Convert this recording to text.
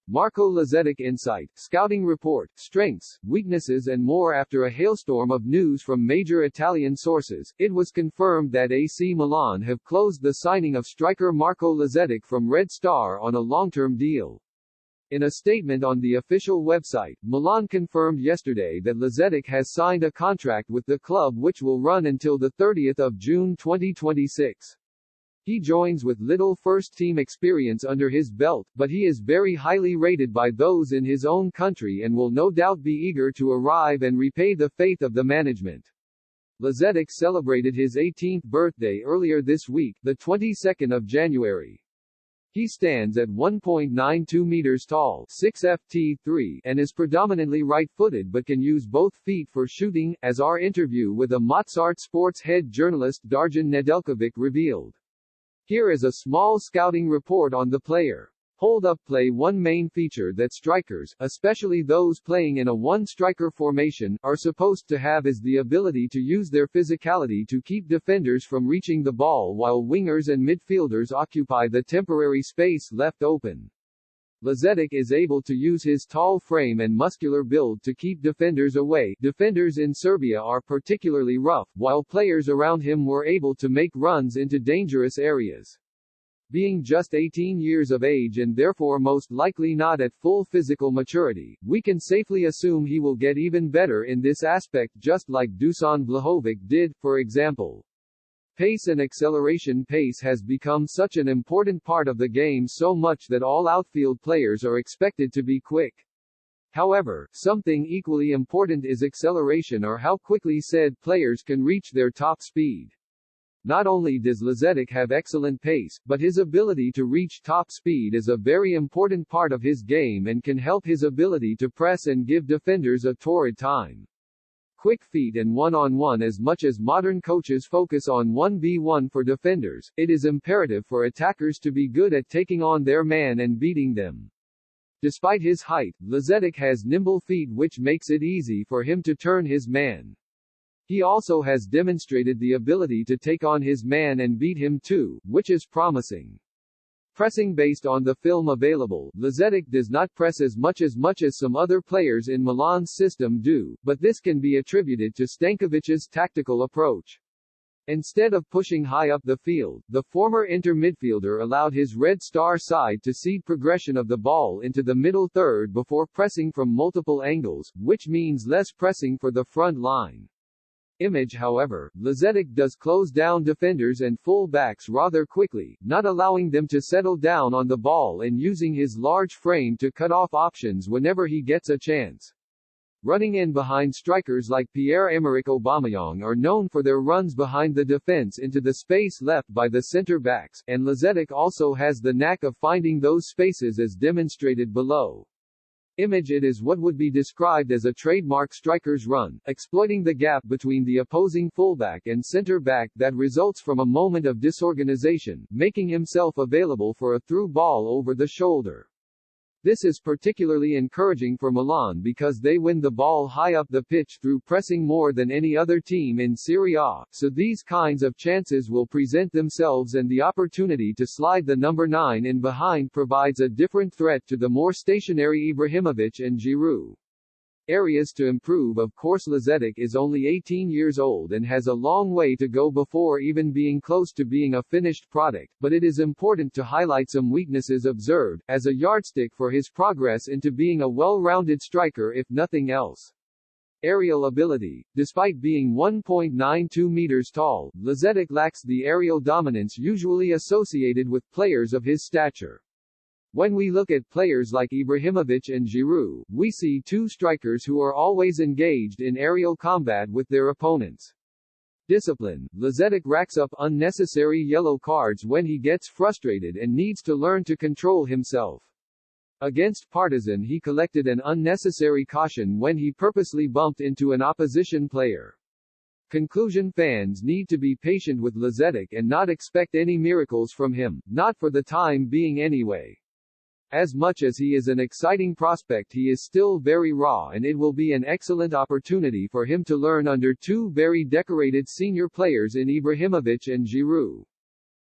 Marko-lazetic insight, scouting report, strengths, weaknesses and more. After a hailstorm of news from major Italian sources, it was confirmed that AC Milan have closed the signing of striker Marko-Lazetic from Red Star on a long-term deal. In a statement on the official website, Milan confirmed yesterday that Lazetic has signed a contract with the club which will run until 30 June 2026. He joins with little first-team experience under his belt, but he is very highly rated by those in his own country and will no doubt be eager to arrive and repay the faith of the management. Lazetic celebrated his 18th birthday earlier this week, the 22nd of January. He stands at 1.92 meters tall, 6 ft 3, and is predominantly right-footed but can use both feet for shooting, as our interview with a Mozart Sports head journalist Darjan Nedeljkovic revealed. Here is a small scouting report on the player. Hold-up play. One main feature that strikers, especially those playing in a one-striker formation, are supposed to have is the ability to use their physicality to keep defenders from reaching the ball while wingers and midfielders occupy the temporary space left open. Lazetic is able to use his tall frame and muscular build to keep defenders away. Defenders in Serbia are particularly rough, while players around him were able to make runs into dangerous areas. Being just 18 years of age and therefore most likely not at full physical maturity, we can safely assume he will get even better in this aspect, just like Dusan Vlahovic did, for example. Pace and acceleration. Pace has become such an important part of the game, so much that all outfield players are expected to be quick. However, something equally important is acceleration, or how quickly said players can reach their top speed. Not only does Lazetic have excellent pace, but his ability to reach top speed is a very important part of his game and can help his ability to press and give defenders a torrid time. Quick feet and one-on-one. As much as modern coaches focus on 1v1 for defenders, it is imperative for attackers to be good at taking on their man and beating them. Despite his height, Lazetic has nimble feet which makes it easy for him to turn his man. He also has demonstrated the ability to take on his man and beat him too, which is promising. Pressing. Based on the film available, Lazetic does not press as much as some other players in Milan's system do, but this can be attributed to Stankovic's tactical approach. Instead of pushing high up the field, the former Inter midfielder allowed his Red Star side to seed progression of the ball into the middle third before pressing from multiple angles, which means less pressing for the front line. However, Lazetic does close down defenders and full-backs rather quickly, not allowing them to settle down on the ball and using his large frame to cut off options whenever he gets a chance. Running in behind. Strikers like Pierre-Emerick Aubameyang are known for their runs behind the defense into the space left by the center-backs, and Lazetic also has the knack of finding those spaces as demonstrated below. It is what would be described as a trademark striker's run, exploiting the gap between the opposing fullback and center-back that results from a moment of disorganization, making himself available for a through ball over the shoulder. This is particularly encouraging for Milan because they win the ball high up the pitch through pressing more than any other team in Serie A, so these kinds of chances will present themselves and the opportunity to slide the number 9 in behind provides a different threat to the more stationary Ibrahimovic and Giroud. Areas to improve. Of course, Lazetic is only 18 years old and has a long way to go before even being close to being a finished product, but it is important to highlight some weaknesses observed, as a yardstick for his progress into being a well-rounded striker if nothing else. Aerial ability. Despite being 1.92 meters tall, Lazetic lacks the aerial dominance usually associated with players of his stature. When we look at players like Ibrahimovic and Giroud, we see two strikers who are always engaged in aerial combat with their opponents. Discipline. Lazetic racks up unnecessary yellow cards when he gets frustrated and needs to learn to control himself. Against Partizan, he collected an unnecessary caution when he purposely bumped into an opposition player. Conclusion. Fans need to be patient with Lazetic and not expect any miracles from him, not for the time being anyway. As much as he is an exciting prospect, he is still very raw, and it will be an excellent opportunity for him to learn under two very decorated senior players in Ibrahimovic and Giroud.